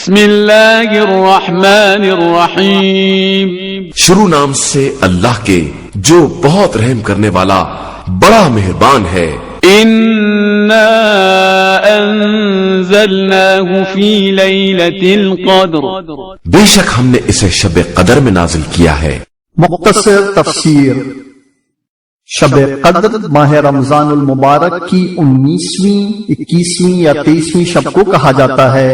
بسم اللہ الرحمن الرحیم، شروع نام سے اللہ کے جو بہت رحم کرنے والا بڑا مہربان ہے۔ انا انزلناہ فی لیلۃ القدر، بے شک ہم نے اسے شب قدر میں نازل کیا ہے۔ مختصر تفسیر۔ شب قدر ماہ رمضان المبارک کی 19ویں، 21ویں یا 23ویں شب کو کہا جاتا ہے،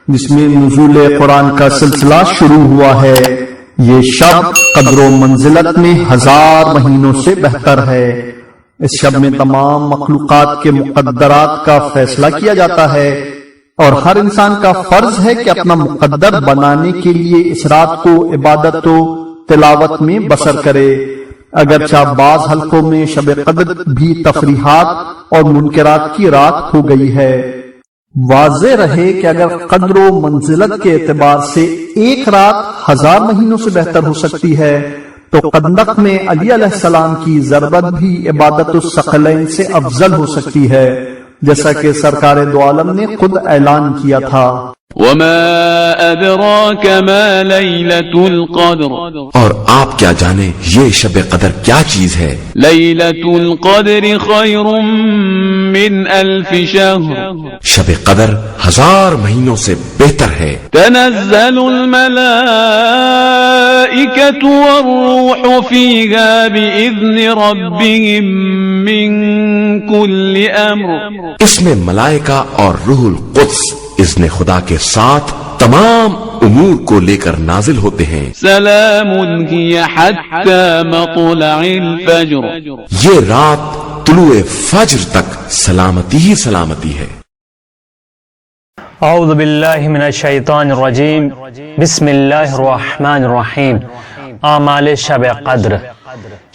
جس میں نزول قرآن کا سلسلہ شروع ہوا ہے۔ یہ شب قدر و منزلت میں 1000 مہینوں سے بہتر ہے۔ اس شب میں تمام مخلوقات کے مقدرات کا فیصلہ کیا جاتا ہے، اور ہر انسان کا فرض ہے کہ اپنا مقدر بنانے کے لیے اس رات کو عبادت و تلاوت میں بسر کرے۔ اگرچہ بعض حلقوں میں شب قدر بھی تفریحات اور منکرات کی رات ہو گئی ہے۔ واضح رہے کہ اگر قدر و منزلت کے اعتبار سے ایک رات 1000 مہینوں سے بہتر ہو سکتی ہے، تو خندق میں علی علیہ السلام کی ضربت بھی عبادت الثقلین سے افضل ہو سکتی ہے، جیسا کہ سرکار دو عالم نے خود اعلان کیا تھا۔ وما ادراک ما لیلۃ القدر، اور آپ کیا جانے یہ شب قدر کیا چیز ہے؟ لیلۃ القدر خیر من 1000 شہر، شب قدر 1000 مہینوں سے بہتر ہے۔ تنزل الملائکۃ والروح فیہا بإذن ربہم من کل امر، اس میں ملائکہ اور روح القدس اذن خدا کے ساتھ تمام امور کو لے کر نازل ہوتے ہیں۔ سلام ہی حتی مطلع الفجر، یہ رات طلوع فجر تک سلامتی ہی سلامتی ہے۔ اعوذ باللہ من الشیطان الرجیم، بسم اللہ الرحمن الرحیم۔ اعمال شب قدر۔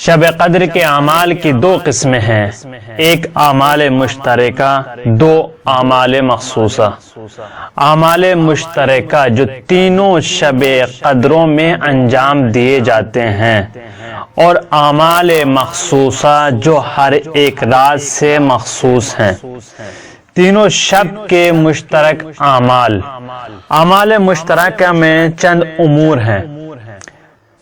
شب قدر کے اعمال کی 2 قسمیں ہیں، ایک اعمال مشترکہ، 2 اعمال مخصوصہ۔ اعمال مشترکہ جو تینوں شب قدروں میں انجام دیے جاتے ہیں، اور اعمال مخصوصہ جو ہر ایک رات سے مخصوص ہیں۔ تینوں شب کے مشترک اعمال۔ اعمال مشترکہ میں چند امور ہیں۔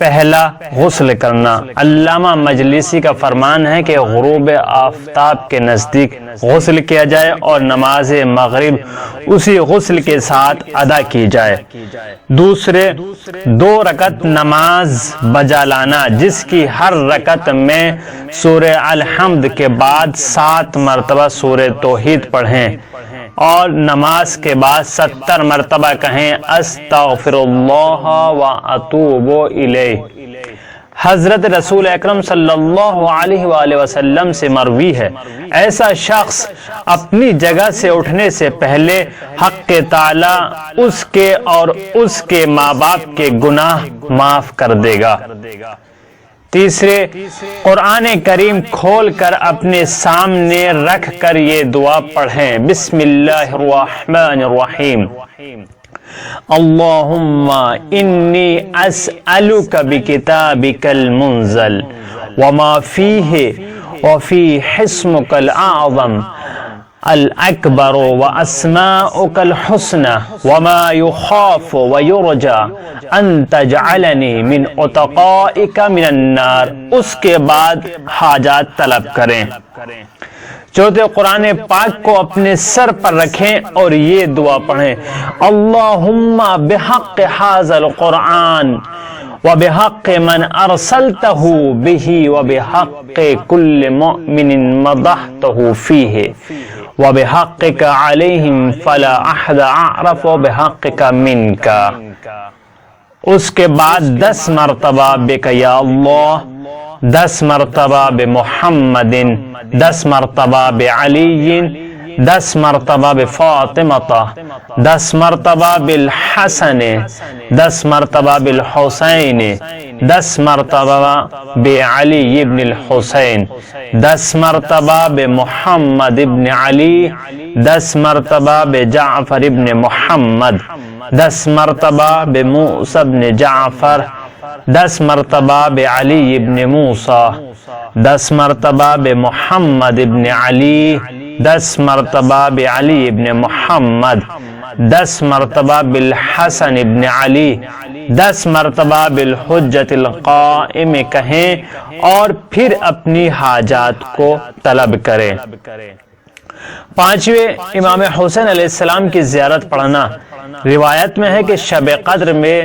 پہلا، غسل کرنا۔ علامہ مجلسی کا فرمان ہے کہ غروب آفتاب کے نزدیک غسل کیا جائے اور نماز مغرب اسی غسل کے ساتھ ادا کی جائے۔ دوسرے، 2 رکعت نماز بجا لانا، جس کی ہر رکعت میں سورہ الحمد کے بعد 7 مرتبہ سورہ توحید پڑھیں، اور نماز کے بعد 70 مرتبہ کہیں استغفر اللہ و اتوب الیہ۔ حضرت رسول اکرم صلی اللہ علیہ وآلہ وسلم سے مروی ہے، ایسا شخص اپنی جگہ سے اٹھنے سے پہلے حق تعالی اس کے اور اس کے ماں باپ کے گناہ معاف کر دے گا۔ تیسرے، قرآن کریم کھول کر اپنے سامنے رکھ کر یہ دعا پڑھیں، بسم اللہ الرحمن الرحیم، اللہم انی اسألک بکتابک المنزل وما فیہ وفی حسمک الاعظم الأكبر وأسماؤك الحسنى وما يخاف ويرجى أن تجعلني من عتقائك من النار۔ اس کے بعد حاجات طلب کریں۔ چوتھے، قرآن پاک کو اپنے سر پر رکھیں اور یہ دعا پڑھیں، اللہم بحق هذا القرآن وبحق من ارسلته به وبحق كل مؤمن مدحته فيه وبحقك عليهم فلا احد اعرف بحقك منك۔ اس کے بعد 10 مرتبہ بک یا اللہ، 10 مرتبہ بمحمد، 10 مرتبہ بعلی، 10 مرتبہ بفاطمہ، 10 مرتبہ بالحسن، 10 مرتبہ بالحسین، 10 مرتبہ بعلی ابن الحسین، 10 مرتبہ بمحمد ابن علی، 10 مرتبہ بجعفر ابن محمد، 10 مرتبہ بموسیٰ ابن جعفر، 10 مرتبہ بعلی ابن موسیٰ، 10 مرتبہ بمحمد ابن علی، 10 مرتبہ بعلی ابن محمد، 10 مرتبہ بالحسن ابن علی، 10 مرتبہ بالحجت القائم کہیں اور پھر اپنی حاجات کو طلب کریں۔ 5ویں امام حسین علیہ السلام کی زیارت پڑھنا۔ روایت میں ہے کہ شب قدر میں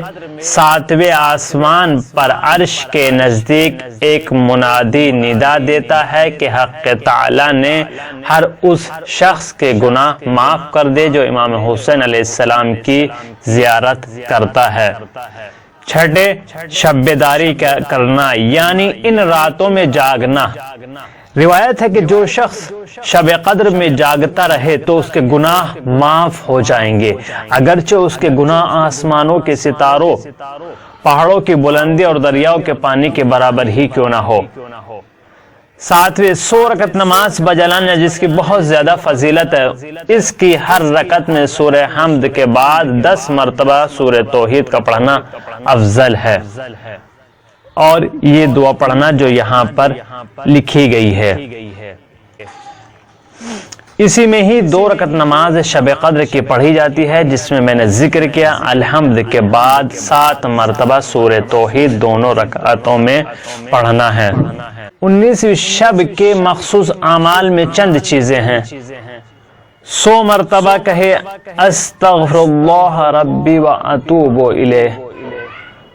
7ویں آسمان پر عرش کے نزدیک ایک منادی ندا دیتا ہے کہ حق تعالی نے ہر اس شخص کے گناہ معاف کر دے جو امام حسین علیہ السلام کی زیارت کرتا ہے۔ 6، شب بیداری کرنا یعنی ان راتوں میں جاگنا۔ روایت ہے کہ جو شخص شب قدر میں جاگتا رہے تو اس کے گناہ معاف ہو جائیں گے، اگرچہ اس کے گناہ آسمانوں کے ستاروں، پہاڑوں کی بلندی اور دریاؤں کے پانی کے برابر ہی کیوں نہ ہو۔ 7ویں 100 رکعت نماز بجلانا جس کی بہت زیادہ فضیلت ہے۔ اس کی ہر رکعت میں سورہ حمد کے بعد 10 مرتبہ سورہ توحید کا پڑھنا افضل ہے، اور یہ دعا پڑھنا جو یہاں پر لکھی گئی ہے۔ اسی میں ہی 2 رکعت نماز شب قدر کی پڑھی جاتی ہے جس میں نے ذکر کیا الحمد کے بعد 7 مرتبہ سورہ توحید دونوں رکعتوں میں پڑھنا ہے۔ 19ویں شب کے مخصوص اعمال میں چند چیزیں ہیں۔ 100 مرتبہ کہے استغفر اللہ ربی و اتوب الیہ۔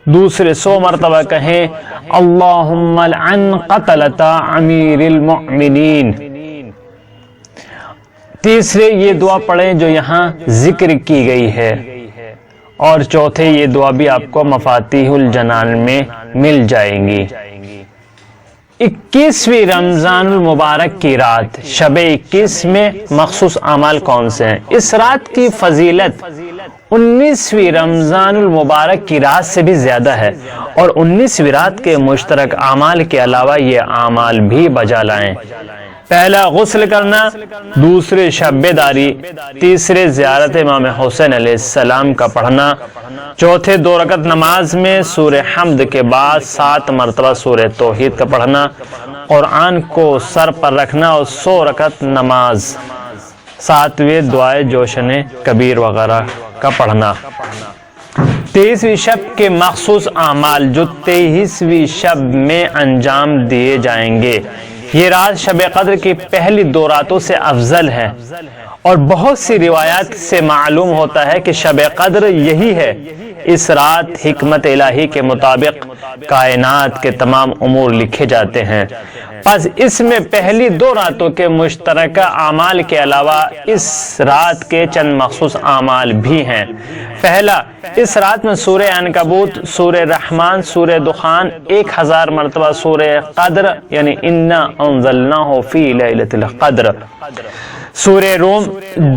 دوسرے 100 مرتبہ کہیں اللہم لعن قتلۃ امیر المؤمنین۔ تیسرے یہ دعا پڑھیں جو یہاں ذکر کی گئی ہے، اور چوتھے یہ دعا بھی آپ کو مفاتیح الجنان میں مل جائیں گی۔ 21ویں رمضان المبارک کی رات شب 21 میں مخصوص اعمال کون سے ہیں؟ اس رات کی فضیلت 19ویں رمضان المبارک کی رات سے بھی زیادہ ہے، اور 19ویں رات کے مشترک اعمال کے علاوہ یہ اعمال بھی بجا لائیں۔ پہلا غسل کرنا، دوسرے شب بیداری، تیسرے زیارت امام حسین علیہ السلام کا پڑھنا، چوتھے 2 رکعت نماز میں سورہ حمد کے بعد 7 مرتبہ سورہ توحید کا پڑھنا، قرآن کو سر پر رکھنا، اور 100 رکعت نماز، 7ویں دعائے جوشن کبیر وغیرہ کا پڑھنا۔ 23ویں شب کے مخصوص اعمال جو 23ویں شب میں انجام دیے جائیں گے۔ یہ رات شب قدر کی پہلی 2 راتوں سے افضل ہے، اور بہت سی روایات سے معلوم ہوتا ہے کہ شب قدر یہی ہے۔ اس رات حکمت الہی کے مطابق کائنات کے تمام امور لکھے جاتے ہیں، پس اس میں پہلی 2 راتوں کے مشترکہ اعمال کے علاوہ اس رات کے چند مخصوص اعمال بھی ہیں۔ پہلا، اس رات میں سورہ عنکبوت، سورہ رحمان، سورہ دخان، 1000 مرتبہ سورہ قدر یعنی انا انزلناہ فی لیلۃ القدر، سورہ روم،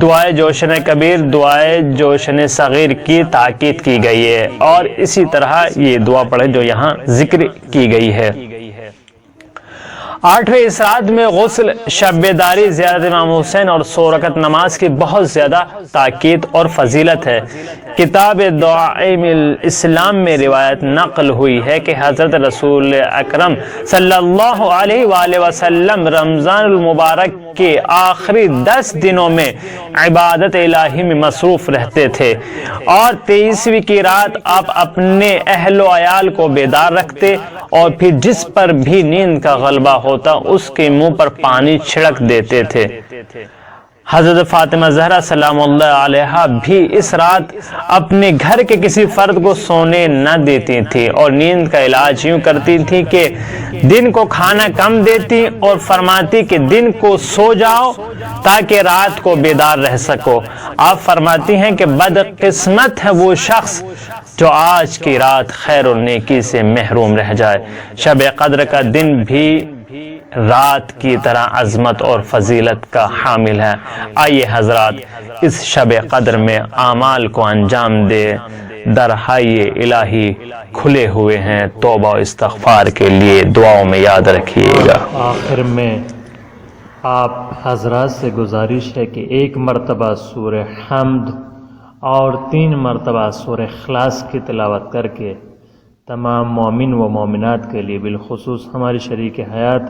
دعائے جوشن کبیر، دعائے جوشن صغیر کی تاکید کی گئی ہے، اور اسی طرح یہ دعا پڑھیں جو یہاں ذکر کی گئی ہے۔ 8ویں اس رات میں غسل، شب بیداری، زیارت امام حسین اور 100 رکعت نماز کی بہت زیادہ تاکید اور فضیلت ہے۔ کتاب دعائم الاسلام میں روایت نقل ہوئی ہے کہ حضرت رسول اکرم صلی اللہ علیہ وآلہ وسلم رمضان المبارک کے آخری 10 دنوں میں عبادت الہی میں مصروف رہتے تھے، اور 23ویں کی رات آپ اپنے اہل و عیال کو بیدار رکھتے، اور پھر جس پر بھی نیند کا غلبہ ہوتا اس کے منہ پر پانی چھڑک دیتے تھے۔ حضرت فاطمہ زہرا سلام اللہ علیہا بھی اس رات اپنے گھر کے کسی فرد کو سونے نہ دیتی تھی، اور نیند کا علاج یوں کرتی تھی کہ دن کو کھانا کم دیتی اور فرماتی کہ دن کو سو جاؤ تاکہ رات کو بیدار رہ سکو۔ آپ فرماتی ہیں کہ بدقسمت ہے وہ شخص جو آج کی رات خیر و نیکی سے محروم رہ جائے۔ شب قدر کا دن بھی رات کی طرح عظمت اور فضیلت کا حامل ہے۔ آئیے حضرات اس شب قدر میں اعمال کو انجام دے۔ درہائے الہی کھلے ہوئے ہیں، توبہ و استغفار کے لیے دعاؤں میں یاد رکھیے گا۔ آخر میں آپ حضرات سے گزارش ہے کہ 1 مرتبہ سورہ حمد اور 3 مرتبہ سورہ اخلاص کی تلاوت کر کے تمام مومن و مومنات کے لیے، بالخصوص ہماری شریک حیات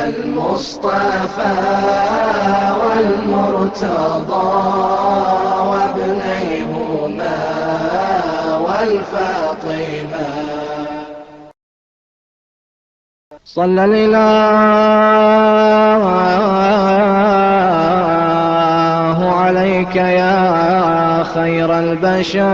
المصطفى والمرتضى وابنيهما والفاطمة صلى الله عليك يا خير البشر